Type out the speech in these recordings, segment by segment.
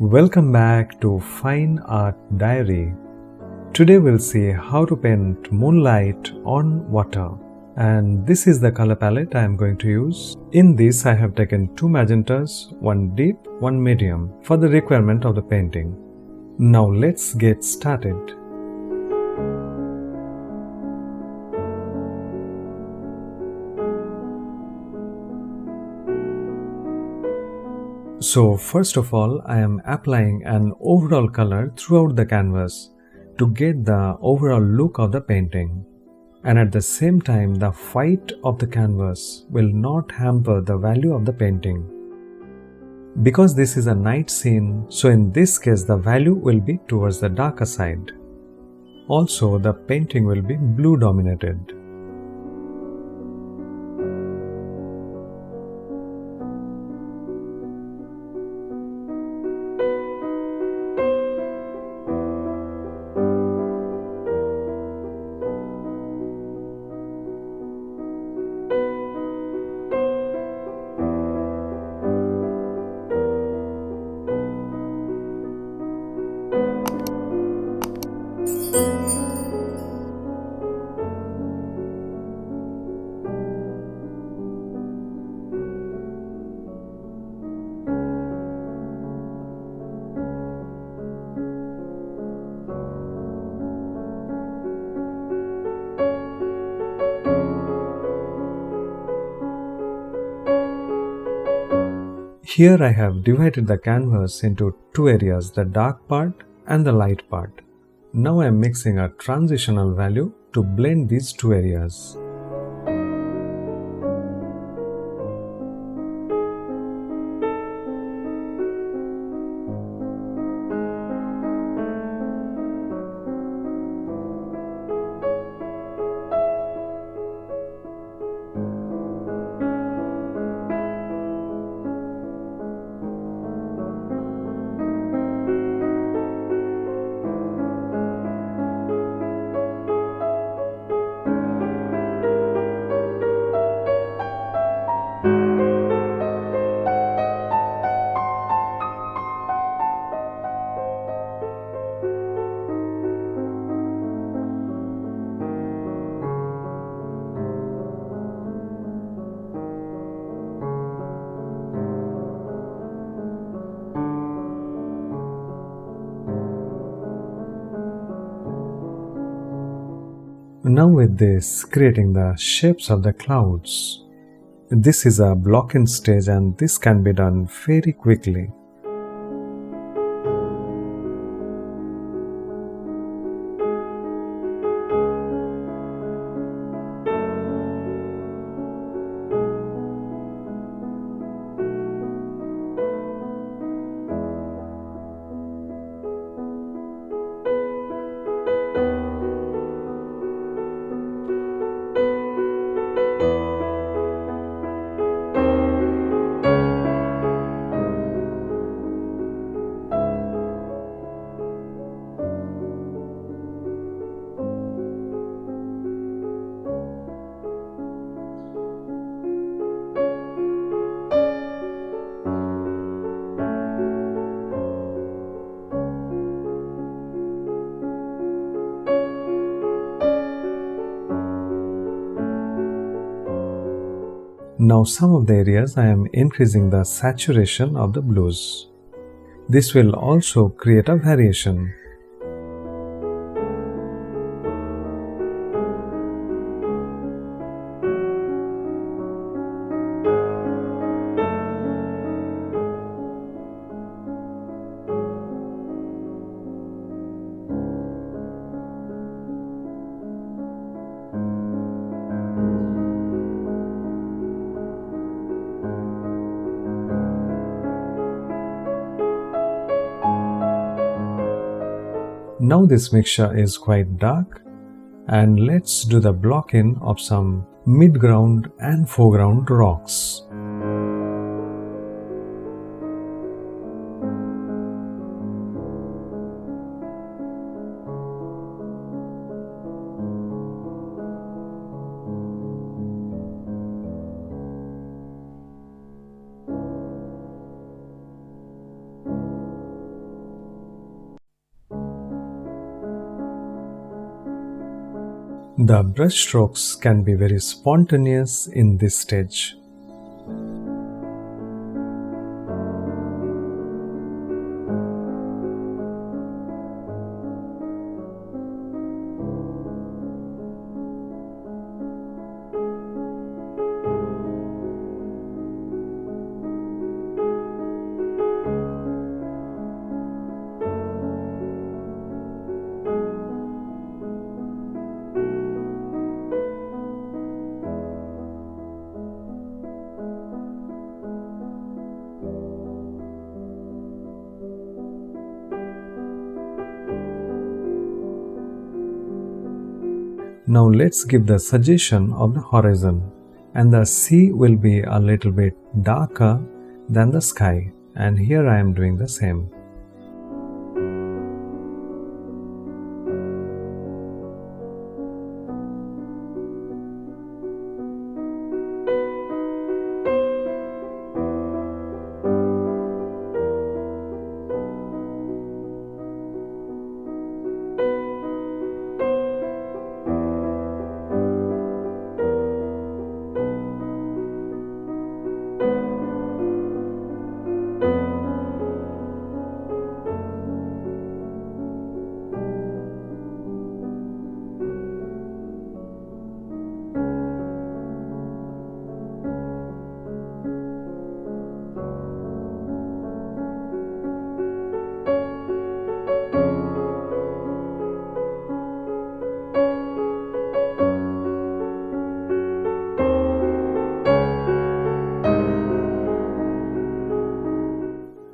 Welcome back to Fine Art Diary. Today we'll see how to paint moonlight on water. And this is the color palette I am going to use. In this I have taken two magentas, one deep, one medium for the requirement of the painting. Now let's get started. So first of all, I am applying an overall color throughout the canvas to get the overall look of the painting. And at the same time, the white of the canvas will not hamper the value of the painting. Because this is a night scene, so in this case the value will be towards the darker side. Also, the painting will be blue dominated. Here I have divided the canvas into two areas, the dark part and the light part. Now I am mixing a transitional value to blend these two areas. Now with this, creating the shapes of the clouds. This is a block-in stage and this can be done very quickly. Now some of the areas I am increasing the saturation of the blues. This will also create a variation. Now this mixture is quite dark, and let's do the block-in of some mid-ground and foreground rocks. The brush strokes can be very spontaneous in this stage. Now let's give the suggestion of the horizon, and the sea will be a little bit darker than the sky, and here I am doing the same.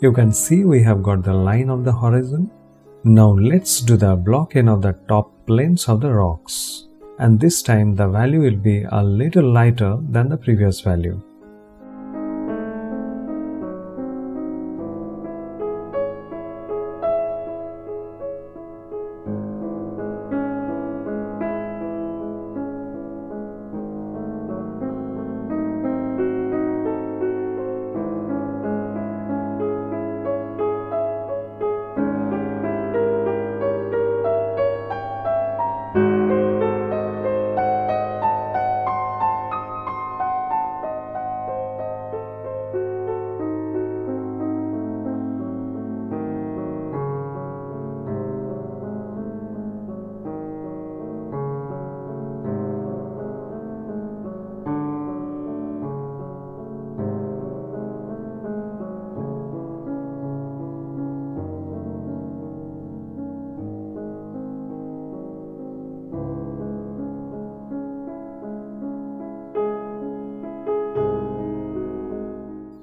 You can see we have got the line of the horizon. Now let's do the block in of the top planes of the rocks. And this time the value will be a little lighter than the previous value.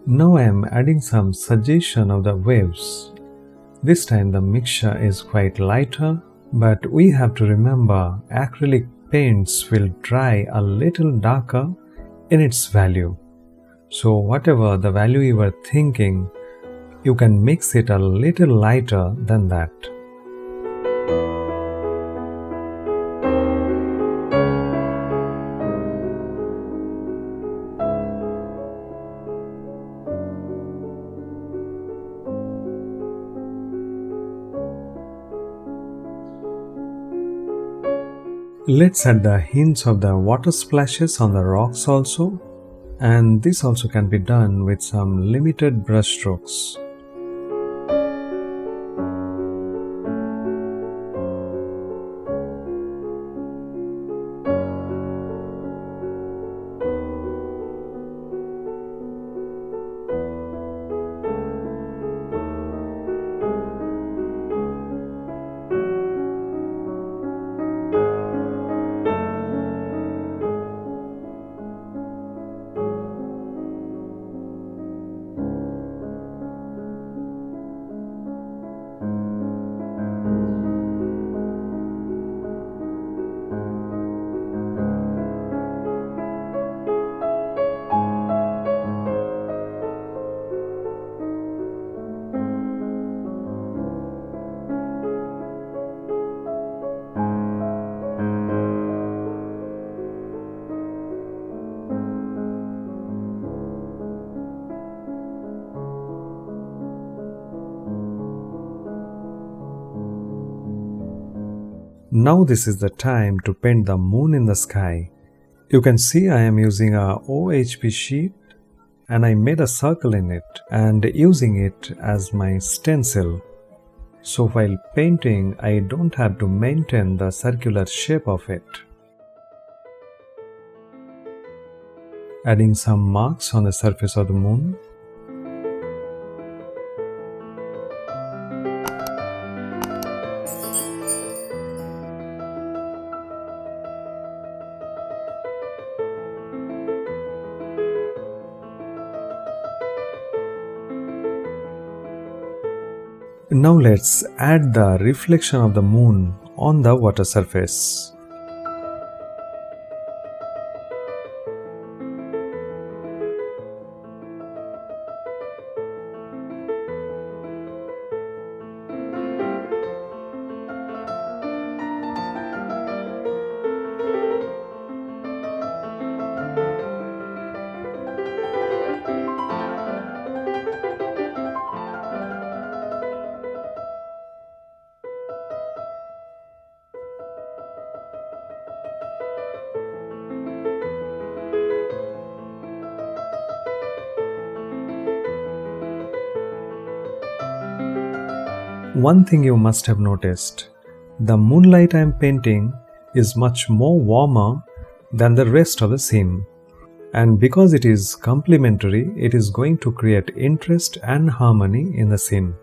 Now I am adding some suggestion of the waves. This time the mixture is quite lighter, but we have to remember acrylic paints will dry a little darker in its value. So whatever the value you were thinking, you can mix it a little lighter than that. Let's add the hints of the water splashes on the rocks also, and this also can be done with some limited brush strokes. Now this is the time to paint the moon in the sky. You can see I am using a OHP sheet and I made a circle in it and using it as my stencil. So while painting, I don't have to maintain the circular shape of it. Adding some marks on the surface of the moon. Now let's add the reflection of the moon on the water surface. One thing you must have noticed, the moonlight I am painting is much more warmer than the rest of the scene. And because it is complementary, it is going to create interest and harmony in the scene.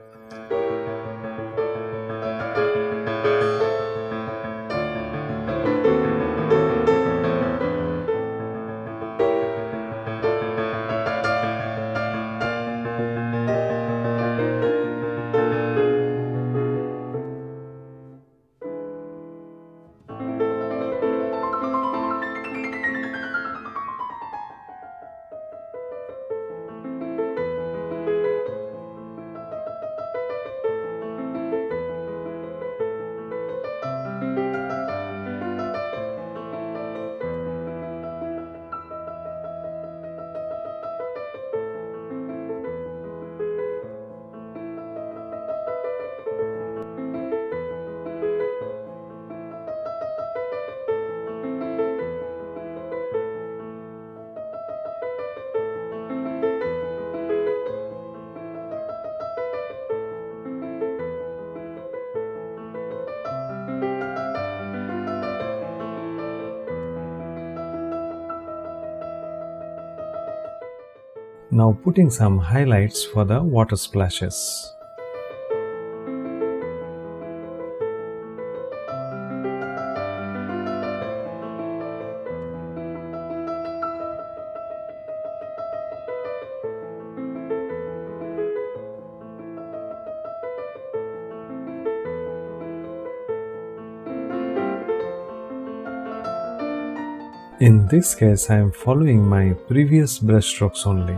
Now putting some highlights for the water splashes. In this case, I am following my previous brushstrokes only.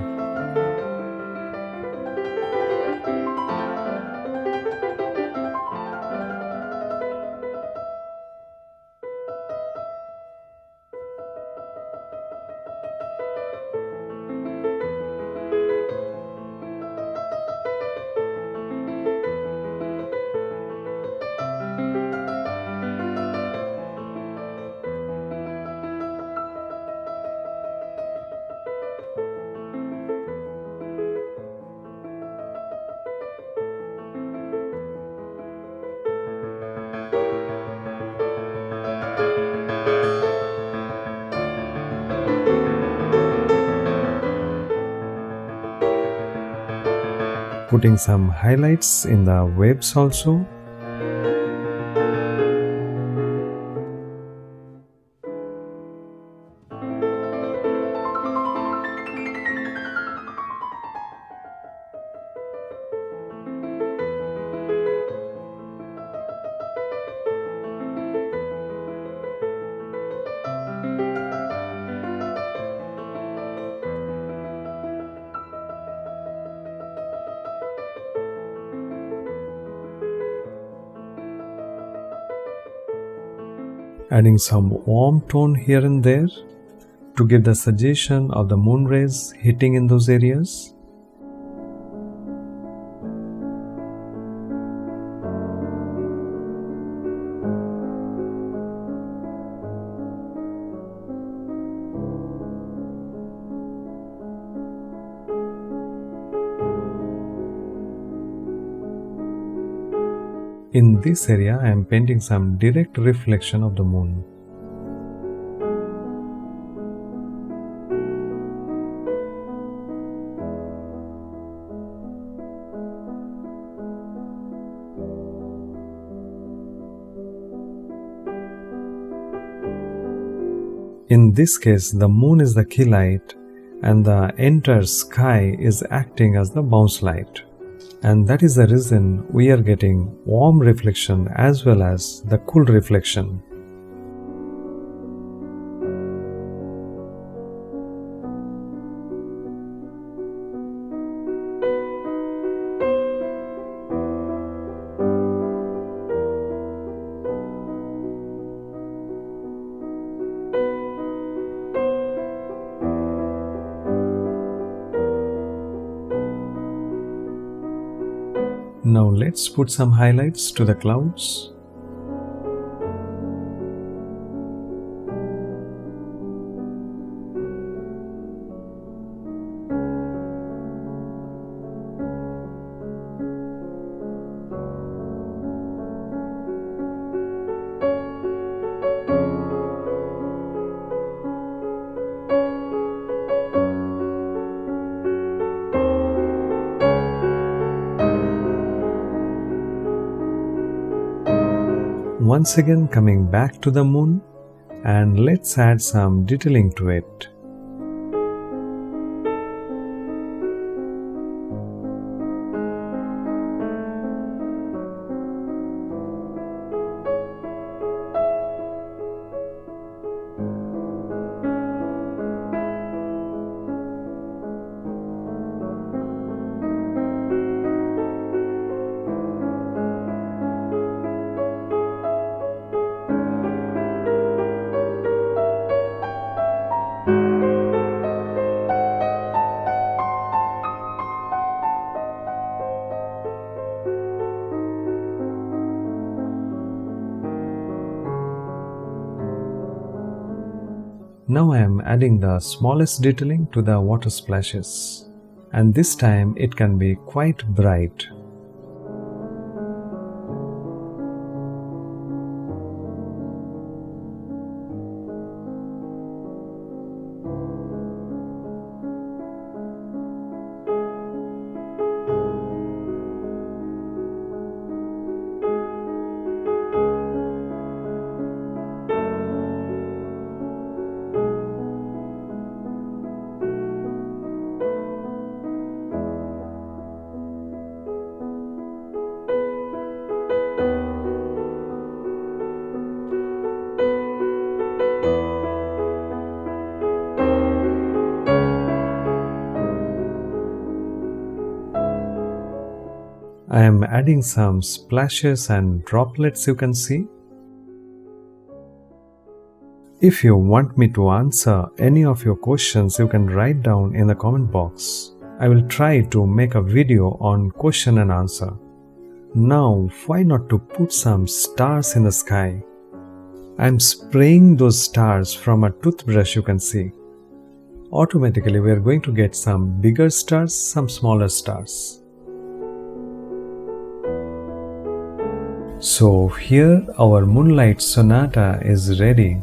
Putting some highlights in the waves also. Adding some warm tone here and there to give the suggestion of the moon rays hitting in those areas. In this area, I am painting some direct reflection of the moon. In this case, the moon is the key light and the entire sky is acting as the bounce light. And that is the reason we are getting warm reflection as well as the cool reflection. Now let's put some highlights to the clouds. Once again coming back to the moon, and let's add some detailing to it. Now I am adding the smallest detailing to the water splashes, and this time it can be quite bright. I am adding some splashes and droplets, you can see. If you want me to answer any of your questions, you can write down in the comment box. I will try to make a video on question and answer. Now, why not to put some stars in the sky? I am spraying those stars from a toothbrush, you can see. Automatically, we are going to get some bigger stars, some smaller stars. So here our Moonlight Sonata is ready.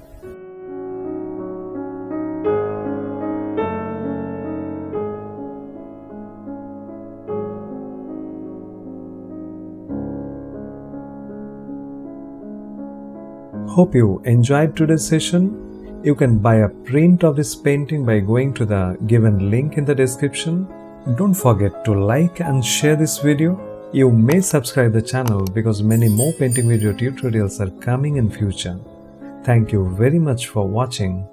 Hope you enjoyed today's session. You can buy a print of this painting by going to the given link in the description. Don't forget to like and share this video. You may subscribe the channel because many more painting video tutorials are coming in future. Thank you very much for watching.